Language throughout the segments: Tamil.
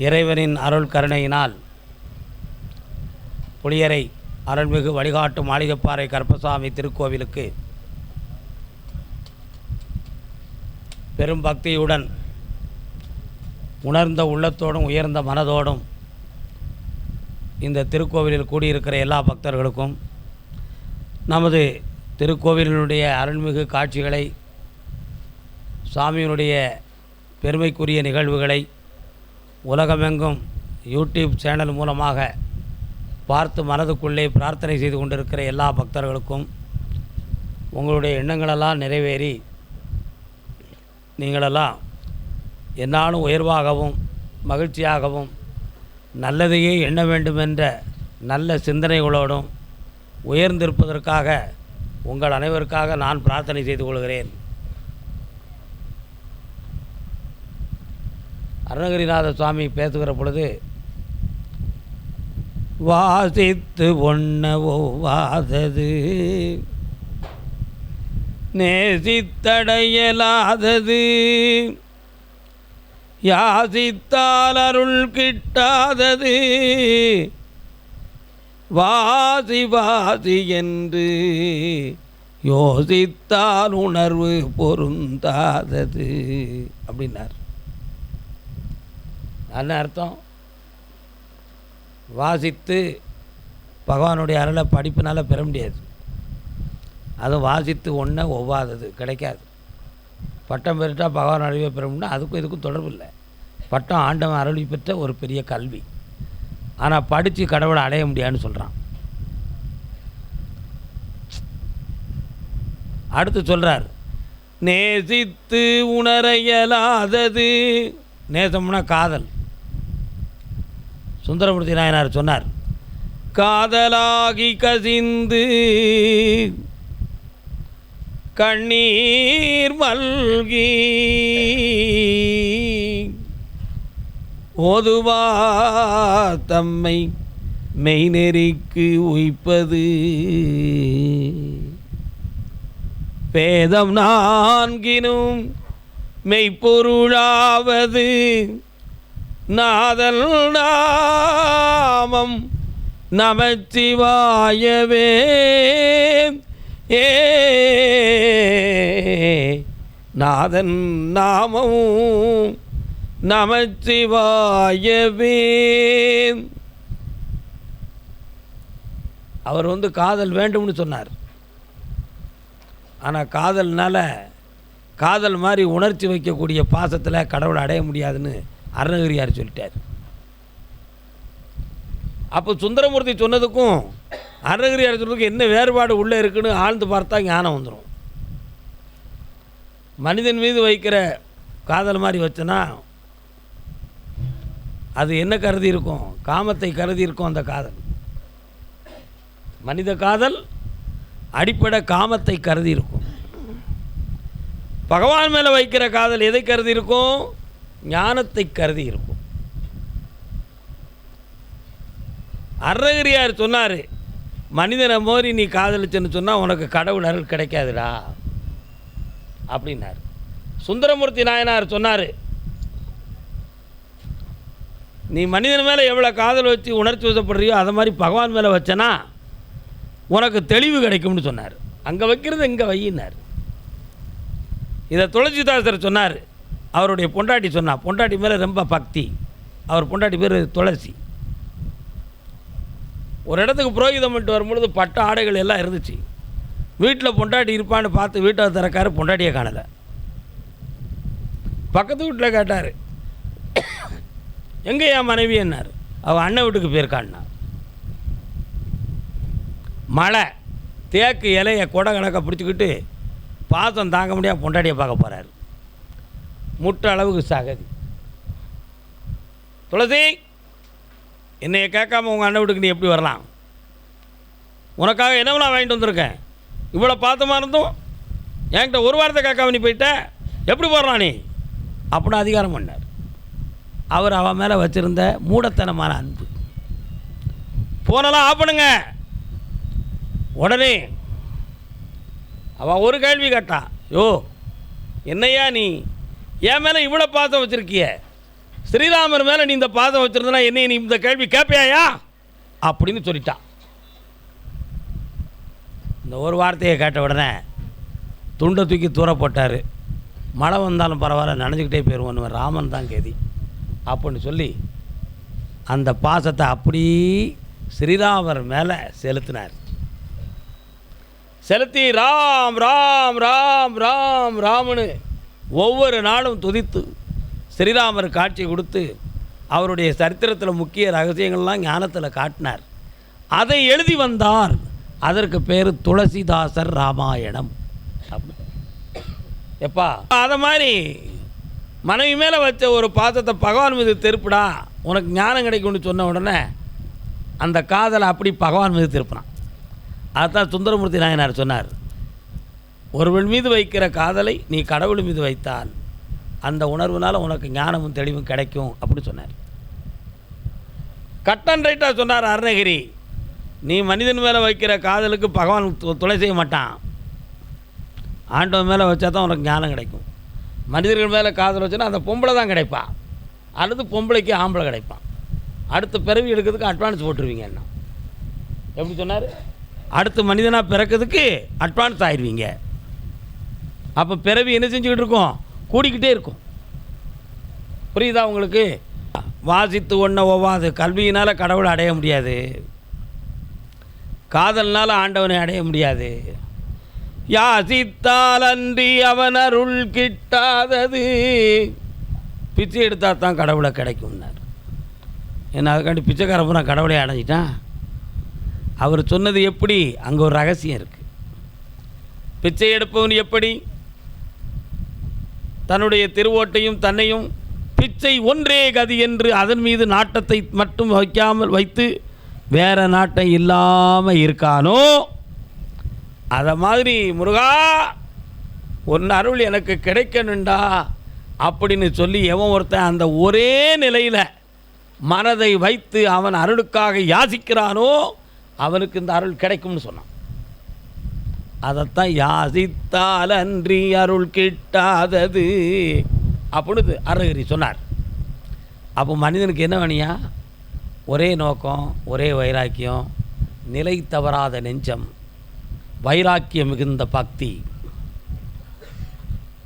இறைவனின் அருள் கருணையினால் புளியரை அருள்மிகு வழிகாட்டு மாளிகைப்பாறை கருப்பசாமி திருக்கோவிலுக்கு பெரும் பக்தியுடன் உணர்ந்த உள்ளத்தோடும் உயர்ந்த மனதோடும் இந்த திருக்கோவிலில் கூடியிருக்கிற எல்லா பக்தர்களுக்கும் நமது திருக்கோவிலினுடைய அருள்மிகு காட்சிகளை, சாமியினுடைய பெருமைக்குரிய நிகழ்வுகளை உலகமெங்கும் யூடியூப் சேனல் மூலமாக பார்த்து மனதுக்குள்ளே பிரார்த்தனை செய்து கொண்டிருக்கிற எல்லா பக்தர்களுக்கும் உங்களுடைய எண்ணங்களெல்லாம் நிறைவேறி நீங்களெல்லாம் என்னாலும் உயர்வாகவும் மகிழ்ச்சியாகவும் நல்லதையே எண்ண வேண்டுமென்ற நல்ல சிந்தனைகளோடும் உயர்ந்திருப்பதற்காக உங்கள் அனைவருக்காக நான் பிரார்த்தனை செய்து கொள்கிறேன். அருணகிரிநாத சுவாமி பேசுகிற பொழுது, வாசித்து ஒவ்வொவாதது நேசித்தடையலாதது யாசித்தால் அருள் கிட்டாதது வாசி வாசி என்று யோசித்தால் உணர்வு பொருந்தாதது அப்படின்னார். என்ன அர்த்தம்? வாசித்து பகவானுடைய அருளை படிப்பினால் பெற முடியாது. அதுவும் வாசித்து ஒவ்வாதது கிடைக்காது. பட்டம் பெற்றுட்டால் பகவான் அருளை பெற முடியும். அதுக்கும் இதுக்கும் தொடர்பு இல்லை. பட்டம் ஆண்டவன் அருளி பெற்ற ஒரு பெரிய கல்வி. ஆனால் படித்து கடவுளை அடைய முடியாதுன்னு சொல்கிறான். அடுத்து சொல்கிறார், நேசித்து உணர இயலாதது. நேசம்னா காதல். சுந்தரமூர்த்தி நாயனார் சொன்னார், காதலாகி கசிந்து கண்ணீர் மல்கி ஓதுவா தம்மை மெய்நெறிக்கு உய்ப்பது வேதம் நான்கினும் மெய்ப்பொருளாவது நாதல் நாமம் நமச்சிவாயவே. நாதன் நாமம் நமச்சிவாயவே. அவர் காதல் வேண்டும்னு சொன்னார். ஆனால் காதல் மாதிரி உணர்ச்சி வைக்கக்கூடிய பாசத்தில் கடவுளை அடைய முடியாதுன்னு அருணகிரியார் சொல்லிட்டார். அப்போ சுந்தரமூர்த்தி சொன்னதுக்கும் அருணகிரியார் சொன்னதுக்கும் என்ன வேறுபாடு உள்ளே இருக்குன்னு ஆழ்ந்து பார்த்தா ஞானம் வந்துடும். மனிதன் மீது வைக்கிற காதல் மாதிரி வச்சனா அது என்ன கருதி இருக்கும்? காமத்தை கருதி இருக்கும். அந்த காதல், மனித காதல் அடிப்படை காமத்தை கருதி இருக்கும். பகவான் மேலே வைக்கிற காதல் எதை கருதி இருக்கும்? ஞானத்தை கருதி இருக்கும். அருணகிரியார் சொன்னார், மனிதனை மோரி நீ காதலிச்சுன்னு சொன்னால் உனக்கு கடவுள் அருள் கிடைக்காதுடா அப்படின்னார். சுந்தரமூர்த்தி நாயனார் சொன்னார், நீ மனிதன் மேலே எவ்வளோ காதல் வச்சு உணர்ச்சி வசப்படுறியோ அதை மாதிரி பகவான் மேலே வச்சனா உனக்கு தெளிவு கிடைக்கும்னு சொன்னார். அங்கே வைக்கிறது இங்கே வையினார். இதை துளசிதாசர் சொன்னார். அவருடைய பொண்டாட்டி சொன்னார். பொண்டாட்டி மேலே ரொம்ப பக்தி. அவர் பொண்டாட்டி பேர் துளசி. ஒரு இடத்துக்கு புரோகிதம் பண்ணிட்டு வரும்பொழுது பட்டு ஆடைகள் எல்லாம் இருந்துச்சு. வீட்டில் பொண்டாட்டி இருப்பான்னு பார்த்து வீட்டை திறக்காரு, பொண்டாட்டியை காணலை. பக்கத்து வீட்டில் கேட்டார், எங்கே என் மனைவி என்னார்? அவள் அண்ணன் வீட்டுக்கு போயிருக்கான்னா. மழை தேக்கு இலையை கொடை கணக்க பிடிச்சிக்கிட்டு பாசம் தாங்க முடியாது பொண்டாட்டியை பார்க்க போகிறார். முட்டை அளவுக்கு சகதி. துளசி, என்னைய கேட்காம உங்கள் அண்ணன் வீட்டுக்கு நீ எப்படி வரலாம்? உனக்காக என்னவெல்லாம் வாங்கிட்டு வந்திருக்கேன். இவ்வளோ பாத்தமாக இருந்தும் என்கிட்ட ஒரு வாரத்தை கேட்காம நீ போயிட்ட, எப்படி போடுறான் நீ அப்படின்னு அதிகாரம் பண்ணார். அவர் அவன் மேலே வச்சுருந்த மூடத்தனமான அன்பு. ஃபோனெல்லாம் ஆஃப் பண்ணுங்க. உடனே அவன் ஒரு கேள்வி கேட்டான், யோ என்னையா நீ என் மேலே இவ்வளோ பாசம் வச்சுருக்கிய, ஸ்ரீராமர் மேலே நீ இந்த பாதம் வச்சுருந்தனா என்னை நீ இந்த கேள்வி கேட்பியாயா அப்படின்னு சொல்லிட்டான். இந்த ஒரு வார்த்தையை கேட்ட உடனே துண்டை தூக்கி தூர போட்டார். மழை வந்தாலும் பரவாயில்ல, நனைஞ்சிக்கிட்டே போயிடுவோன்னு ராமன் தான் கேதி அப்படின்னு சொல்லி அந்த பாசத்தை அப்படி ஸ்ரீராமர் மேலே செலுத்தினார். செலுத்தி ராம் ராம் ராம் ராம் ராம்னு ஒவ்வொரு நாளும் துதித்து ஸ்ரீராமர் காட்சி கொடுத்து அவருடைய சரித்திரத்தில் முக்கிய ரகசியங்கள்லாம் ஞானத்தில் காட்டினார். அதை எழுதி வந்தார். அதற்கு பேர் துளசிதாசர் ராமாயணம். எப்பா அதை மாதிரி மனைவி மேலே வச்ச ஒரு பாசத்தை பகவான் மீது திருப்பிடா உனக்கு ஞானம் கிடைக்கும்னு சொன்ன உடனே அந்த காதலை அப்படி பகவான் மீது திருப்பினான். அதுதான் சுந்தரமூர்த்தி நாயனார் சொன்னார், ஒருவன் மீது வைக்கிற காதலை நீ கடவுள் மீது வைத்தால் அந்த உணர்வுனால உனக்கு ஞானமும் தெளிவும் கிடைக்கும் அப்படின்னு சொன்னார். கட்டன் ரைட்டாக சொன்னார் அருணகிரி, நீ மனிதன் மேலே வைக்கிற காதலுக்கு பகவான் துணை செய்ய மாட்டான், ஆண்டவன் மேலே வச்சா தான் உனக்கு ஞானம் கிடைக்கும். மனிதர்கள் மேலே காதல் வச்சுன்னா அந்த பொம்பளை தான் கிடைப்பா, அல்லது பொம்பளைக்கு ஆம்பளை கிடைப்பான். அடுத்த பிறவி எடுக்கிறதுக்கு அட்வான்ஸ் போட்டுருவீங்க. என்ன எப்படி சொன்னார்? அடுத்த மனிதனாக பிறக்கிறதுக்கு அட்வான்ஸ் ஆயிடுவீங்க. அப்போ பிறவி என்ன செஞ்சுக்கிட்டு இருக்கோம்? கூடிக்கிட்டே இருக்கும். புரியுதா உங்களுக்கு? வாசித்து ஒன்றை ஒவ்வாது. கல்வியினால் கடவுளை அடைய முடியாது, காதல்னால் ஆண்டவனை அடைய முடியாது. யாசித்தால் அன்றி அவன் அருள் கிட்டாதது. பிச்சை எடுத்தால் தான் கடவுளை கிடைக்கும்னார். ஏன்னா அதுக்காண்டி பிச்சைக்காரப்ப நான் கடவுளை அடைஞ்சிட்டான். அவர் சொன்னது எப்படி? அங்கே ஒரு ரகசியம் இருக்குது. பிச்சை எடுப்பவன் எப்படி தன்னுடைய திருவோட்டையும் தன்னையும் பிச்சை ஒன்றே கதி என்று அதன் மீது நாட்டத்தை மட்டும் வைக்காமல் வைத்து வேற நாட்டம் இல்லாமல் இருக்கானோ, அதை மாதிரி முருகா உன் அருள் எனக்கு கிடைக்கணுண்டா அப்படின்னு சொல்லி எவன் ஒருத்தன் அந்த ஒரே நிலையில் மனதை வைத்து அவன் அருளுக்காக யாசிக்கிறானோ அவனுக்கு இந்த அருள் கிடைக்கும்னு சொன்னான். அதைத்தான் யாசித்தால் அன்றி அருள் கிட்டாதது அப்படின்னு அருணகிரி சொன்னார். அப்போ மனிதனுக்கு என்ன வேணியா? ஒரே நோக்கம், ஒரே வைராக்கியம், நிலை தவறாத நெஞ்சம், வைராக்கியம் மிகுந்த பக்தி.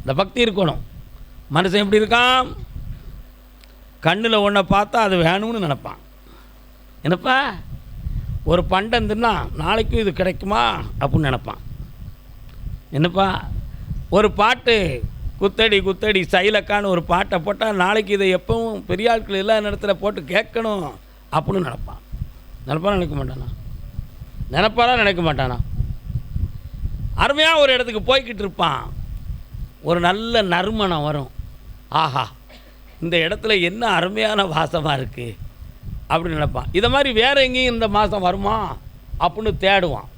இந்த பக்தி இருக்கணும். மனுஷன் எப்படி இருக்கான்? கண்ணில் ஒன்றை பார்த்தா அது வேணும்னு நினைப்பான். என்னப்பா ஒரு பண்டம் தின்னா நாளைக்கும் இது கிடைக்குமா அப்படின்னு நினைப்பான். என்னப்பா ஒரு பாட்டு குத்தடி குத்தடி சைலக்கான்னு ஒரு பாட்டை போட்டால் நாளைக்கு இதை எப்பவும் பெரிய ஆட்கள் எல்லா நேரத்தில் போட்டு கேட்கணும் அப்படின்னு நினைப்பான். நினைப்பானா நினைக்க மாட்டானா? நினைப்பானா நினைக்க மாட்டானா? அருமையாக ஒரு இடத்துக்கு போய்கிட்டு இருப்பான். ஒரு நல்ல நறுமணம் வரும். ஆஹா இந்த இடத்துல என்ன அருமையான வாசமாக இருக்குது அப்படின்னு நினைப்பான். இதை மாதிரி வேறு எங்கேயும் இந்த மாதம் வருமா அப்படின்னு தேடுவான்.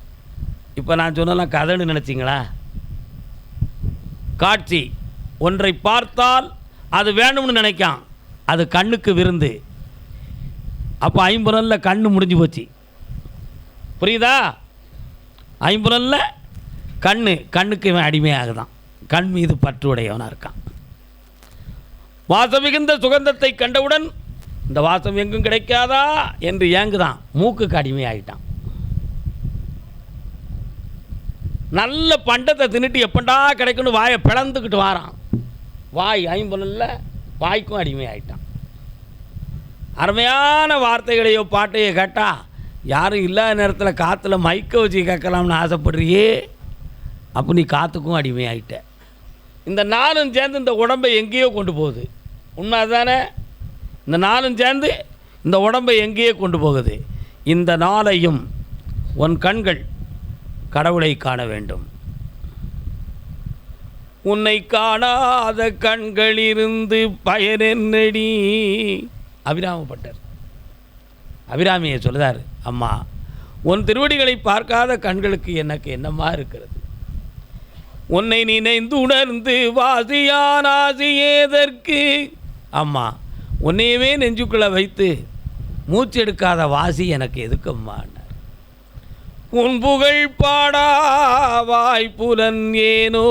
இப்போ நான் சொன்னலாம் கதைன்னு நினச்சிங்களா? காட்சி ஒன்றை பார்த்தால் அது வேணும்னு நினைக்கான், அது கண்ணுக்கு விருந்து. அப்போ ஐம்புலனில் கண்ணு முடிஞ்சு போச்சு. புரியுதா? ஐம்புலனில் கண்ணுக்கு இவன் அடிமையாகுதான். கண் மீது பற்று உடையவனாக இருக்கான். வாசம் மிகுந்த சுகந்தத்தை கண்டவுடன் இந்த வாசம் எங்கும் கிடைக்காதா என்று ஏங்குதான். மூக்குக்கு அடிமையாகிட்டான். நல்ல பண்டத்தை தின்னுட்டு எப்பண்டா கிடைக்குன்னு வாயை பிளந்துக்கிட்டு வாரான். வாய் ஐம்பொல்ல வாய்க்கும் அடிமையாகிட்டான். அருமையான வார்த்தைகளையோ பாட்டையோ கேட்டால் யாரும் இல்லாத நேரத்தில் காற்றுல மைக்க வச்சு கேட்கலாம்னு ஆசைப்படுறியே, அப்போ நீ காற்றுக்கும் அடிமையாகிட்ட. இந்த நாளும் சேர்ந்து இந்த உடம்பை எங்கேயோ கொண்டு போகுது. உண்மை அதுதானே? இந்த நாளும் சேர்ந்து இந்த உடம்பை எங்கேயோ கொண்டு போகுது. இந்த நாளையும் உன் கண்கள் கடவுளை காண வேண்டும். உன்னை காணாத கண்களிலிருந்து பயனென்னடி. அபிராமப்பட்டர் அபிராமியை சொல்லுதார், அம்மா உன் திருவடிகளை பார்க்காத கண்களுக்கு எனக்கு என்னமா இருக்கிறது? உன்னை நினைந்து உணர்ந்து வாசியான் ஆசியேதற்கு. அம்மா உன்னையவே நெஞ்சுக்குள்ளே வைத்து மூச்சு எடுக்காத வாசி எனக்கு எதுக்கம்மா? உன் புகழ் பாடா வாய் புலன் ஏனோ.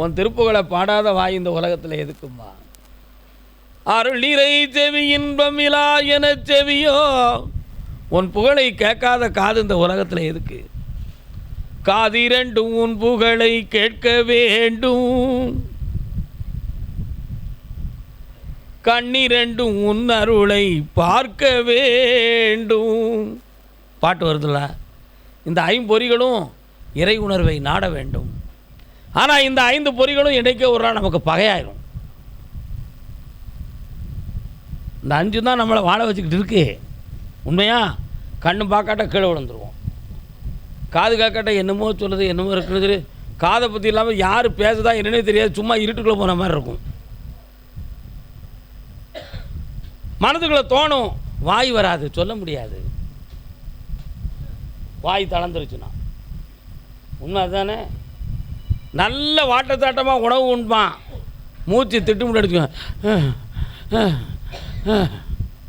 உன் திருப்புகழை பாடாத வாய் இந்த உலகத்தில் எதுக்குமா? அருளிரை செவி இன்பமிலா என செவியோ, உன் புகழை கேட்காத காது இந்த உலகத்தில் எதுக்கு? காதிரண்டும் உன் புகழை கேட்க வேண்டும், கண்ணிரண்டும் உன் அருளை பார்க்க வேண்டும். பாட்டு வருதுல்ல? இந்த ஐம்பொறிகளும் இறை உணர்வை நாட வேண்டும். ஆனால் இந்த 5 பொறிகளும் இடைக்க ஒரு நாள் நமக்கு பகையாயிரும். இந்த 5 தான் நம்மளை வாழ வச்சுக்கிட்டு இருக்கு. உண்மையா? கண்ணு பார்க்காட்ட கீழே விழுந்துருவோம், காது காக்காட்ட என்னமோ சொல்லுது, என்னமோ இருக்குது. காதை பற்றி இல்லாமல் யார் பேசுதா என்னன்னே தெரியாது, சும்மா இருட்டுக்குள்ளே போன மாதிரி இருக்கும். மனதுக்குள்ளே தோணும், வாய் வராது, சொல்ல முடியாது. வாய் தளர்ந்துருச்சுன்னா உண்மை அதுதானே? நல்ல வாட்டத்தாட்டமாக உணவு உண்பான், மூச்சு திட்டுமுட்டு அடிச்சுக்குவான்,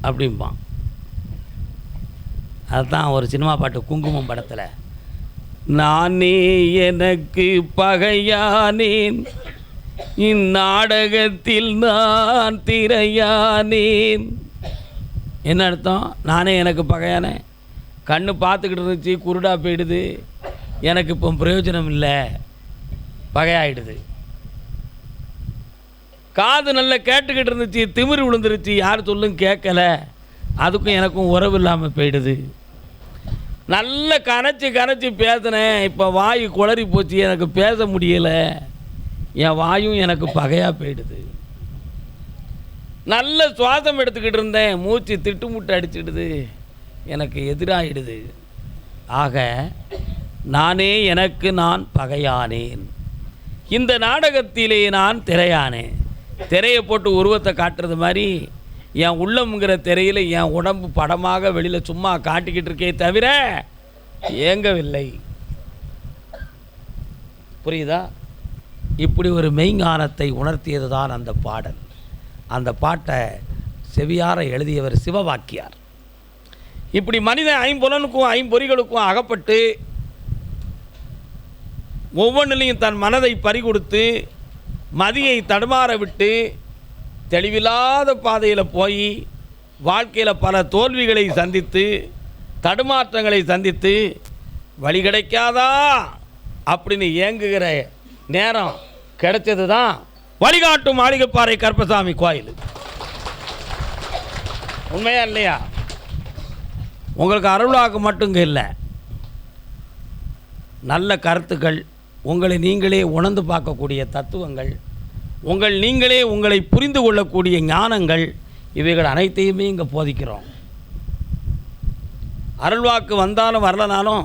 அப்படிம்பான். அதுதான் ஒரு சினிமா பாட்டு, குங்குமம் படத்தில், நானே எனக்கு பகையானேன், இந்நாடகத்தில் நான் திரையானேன். என்ன அர்த்தம்? நானே எனக்கு பகையானேன், கண்ணு பார்த்துக்கிட்டு இருந்துச்சு, குருடாக போயிடுது, எனக்கு இப்போ பிரயோஜனம் இல்லை, பகையாயிடுது. காது நல்லா கேட்டுக்கிட்டு இருந்துச்சு, திமிரு விழுந்துருச்சு, யார் சொல்லும் கேட்கல, அதுக்கும் எனக்கும் உறவு இல்லாமல் போயிடுது. நல்ல கரைச்சி பேசினேன், இப்போ வாய் குளறி போச்சு, எனக்கு பேச முடியலை, என் வாயும் எனக்கு பகையாக போயிடுது. நல்ல சுவாசம் எடுத்துக்கிட்டு இருந்தேன், மூச்சு திட்டுமுட்டு அடிச்சிடுது, எனக்கு எதிராகிடுது. ஆக நானே எனக்கு நான் பகையானேன், இந்த நாடகத்திலே நான் திரையானேன். திரையை போட்டு உருவத்தை காட்டுறது மாதிரி என் உள்ளம்ங்கிற திரையில் என் உடம்பு படமாக வெளியில் சும்மா காட்டிக்கிட்டு இருக்கே தவிர ஏங்கவில்லை. புரியுதா? இப்படி ஒரு மெய்ஞானத்தை உணர்த்தியது தான் அந்த பாடல். அந்த பாட்டை செவியார எழுதியவர் சிவவாக்கியார். இப்படி மனிதன் ஐம்புலனுக்கும் ஐம்பொறிகளுக்கும் அகப்பட்டு ஒவ்வொன்றிலையும் தன் மனதை பறிகொடுத்து மதியை தடுமாற விட்டு தெளிவில்லாத பாதையில் போய் வாழ்க்கையில் பல தோல்விகளை சந்தித்து தடுமாற்றங்களை சந்தித்து வழி கிடைக்காதா அப்படின்னு ஏங்குகிற நேரம் கிடைச்சது தான் வழிகாட்டும் மாளிகைப்பாறை கருப்பசாமி கோயில். உண்மையா இல்லையா? உங்களுக்கு அருளாக்கு மட்டுங்க இல்லை, நல்ல கருத்துக்கள், உங்களை நீங்களே உணர்ந்து பார்க்கக்கூடிய தத்துவங்கள், நீங்களே உங்களை புரிந்து கொள்ளக்கூடிய ஞானங்கள், இவைகள் அனைத்தையுமே இங்கே போதிக்கிறோம். அருள்வாக்கு வந்தாலும் வரலனாலும்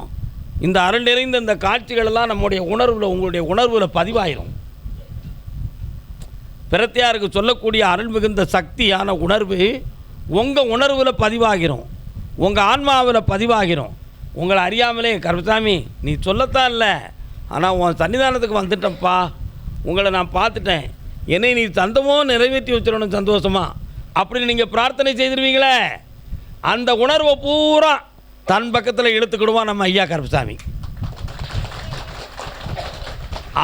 இந்த அருள் நிறைந்த இந்த காட்சிகளெல்லாம் நம்முடைய உணர்வில், உங்களுடைய உணர்வில் பதிவாயிரும். பிரத்தியாருக்கு சொல்லக்கூடிய அருள் மிகுந்த சக்தியான உணர்வு உங்கள் உணர்வில் பதிவாகிரும், உங்கள் ஆன்மாவில் பதிவாகிரும். உங்களை அறியாமலே, கருப்பசாமி நீ சொல்லத்தான் இல்லை, ஆனால் உன் சன்னிதானத்துக்கு வந்துட்டேன்ப்பா, உங்களை நான் பார்த்துட்டேன், என்னை நீ தந்தமோ நிறைவேற்றி வச்சிடணும் சந்தோஷமா அப்படின்னு நீங்கள் பிரார்த்தனை செய்திருவீங்களே, அந்த உணர்வை பூரா தன் பக்கத்தில் இழுத்துக்கிடுவான் நம்ம ஐயா கருப்பசாமி.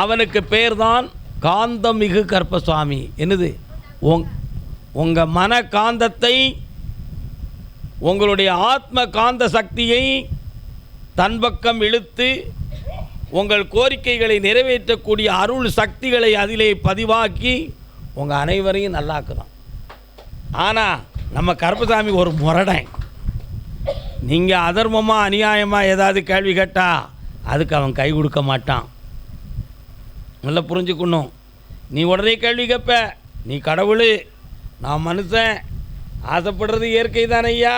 அவனுக்கு பேர் தான் காந்தமிகு கருப்பசாமி. என்னது? உங்கள் மன காந்தத்தை, உங்களுடைய ஆத்ம காந்த சக்தியை தன் பக்கம் இழுத்து உங்கள் கோரிக்கைகளை நிறைவேற்றக்கூடிய அருள் சக்திகளை அதிலே பதிவாக்கி உங்கள் அனைவரையும் நல்லாக்குதான். ஆனால் நம்ம கருப்பசாமி ஒரு முரடன். நீங்கள் அதர்மமாக அநியாயமாக ஏதாவது கேள்வி கேட்டால் அதுக்கு அவன் கை கொடுக்க மாட்டான். நல்லா புரிஞ்சுக்கணும். நீ உடனே கேள்வி கேட்ப, நீ கடவுள், நான் மனுஷன், ஆசைப்படுறது இயற்கை தானே ஐயா,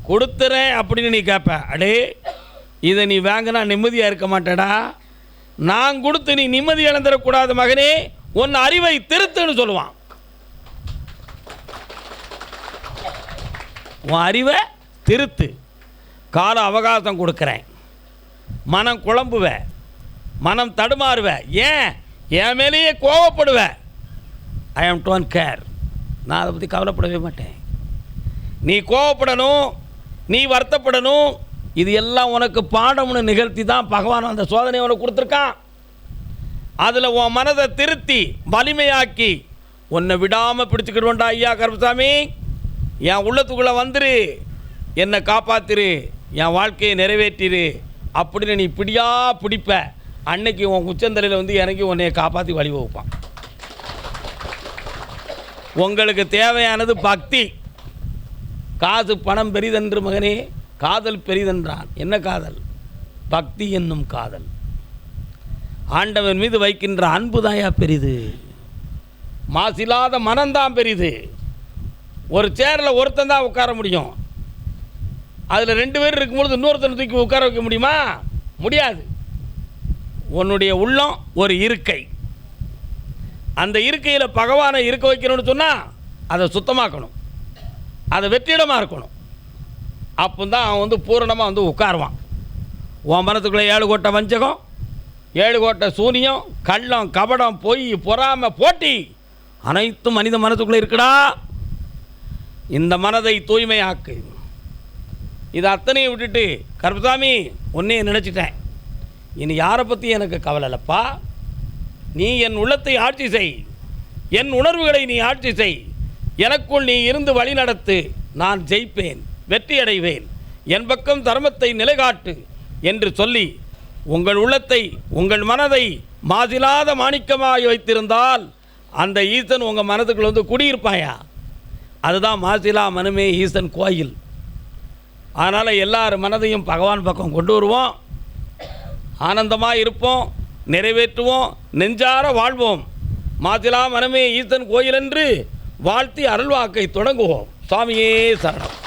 கொடுத்துறேன் அப்படின்னு நீ கேட்ப. அடே, இதை நீ வாங்கினா நிம்மதியாக இருக்க மாட்டேடா, நான் கொடுத்து நீ நிம்மதி இழந்துடக்கூடாது மகனே, உன் அறிவை திருத்துன்னு சொல்லுவான். உன் அறிவை திருத்து, கால அவகாசம் கொடுக்குறேன். மனம் குழம்புவ, மனம் தடுமாறுவ, ஏன் என் மேலேயே கோவப்படுவ. ஐ ஆம் டோன்ட் கேர், நான் அதை பற்றி கவலைப்படவே மாட்டேன். நீ கோவப்படணும், நீ வருத்தப்படணும், இது எல்லாம் உனக்கு பாடம்னு நிகழ்த்தி தான் பகவான் அந்த சோதனை உனக்கு கொடுத்துருக்கான். அதில் உன் மனதை திருத்தி வலிமையாக்கி உன்னை விடாமல் பிடிச்சிக்கிடுவோண்டா ஐயா கருப்பசாமி, என் உள்ளத்துக்குள்ளே வந்துரு, என்னை காப்பாத்திரு, என் வாழ்க்கையை நிறைவேற்றிரு அப்படின்னு நீ பிடிப்ப. அன்னைக்கு உன் உச்சந்தலையில் வந்து இறங்கி உன்னைய காப்பாற்றி வழி வைப்பான். உங்களுக்கு தேவையானது பக்தி. காசு பணம் பெரிதென்று மகனே, காதல் பெரிதென்றான். என்ன காதல்? பக்தி என்னும் காதல். ஆண்டவன் மீது வைக்கின்ற அன்பு தாயா பெரிது, மாசில்லாத மனம்தான் பெரிது. ஒரு சேரில் ஒருத்தன் தான் உட்கார முடியும், அதில் 2 பேர் இருக்கும்பொழுது இன்னொருத்தனை தூக்கி உட்கார வைக்க முடியுமா? முடியாது. உன்னுடைய உள்ளம் ஒரு இருக்கை, அந்த இருக்கையில் பகவானை இருக்க வைக்கணும்னு சொன்னால் அதை சுத்தமாக்கணும், அதை வெற்றிடமாக இருக்கணும். அப்போ தான் அவன் வந்து பூரணமாக வந்து உட்காருவான். உன் மனத்துக்குள்ளே 7 கோட்டை வஞ்சகம், 7 கோட்டை சூனியம், கள்ளம், கபடம், பொய், பொறாமை, போட்டி அனைத்தும் மனித மனத்துக்குள்ளே இருக்குடா. இந்த மனதை தூய்மையாக்கு. இதை அத்தனையும் விட்டுட்டு கருப்பசாமி உன்னையே நினச்சிட்டேன், இனி யாரை பற்றி எனக்கு கவலை இல்லைப்பா, நீ என் உள்ளத்தை ஆட்சி செய், என் உணர்வுகளை நீ ஆட்சி செய், எனக்குள் நீ இருந்து வழி நடத்து, நான் ஜெயிப்பேன், வெற்றி அடைவேன், என் பக்கம் தர்மத்தை நிலைகாட்டு என்று சொல்லி உங்கள் உள்ளத்தை, உங்கள் மனதை மாசிலாத மாணிக்கமாக வைத்திருந்தால் அந்த ஈசன் உங்கள் மனதுக்குள்ள வந்து குடியிருப்பாயா. அதுதான் மாசிலா மனமே ஈசன் கோயில். அதனால் எல்லார் மனதையும் பகவான் பக்கம் கொண்டு வருவோம், ஆனந்தமாக இருப்போம், நிறைவேற்றுவோம், நெஞ்சார வாழ்வோம். மாசிலா மனமே ஈசன் கோயில் என்று வாழ்த்தி அருள்வாக்கை தொடங்குவோம். சுவாமியே சரணம்.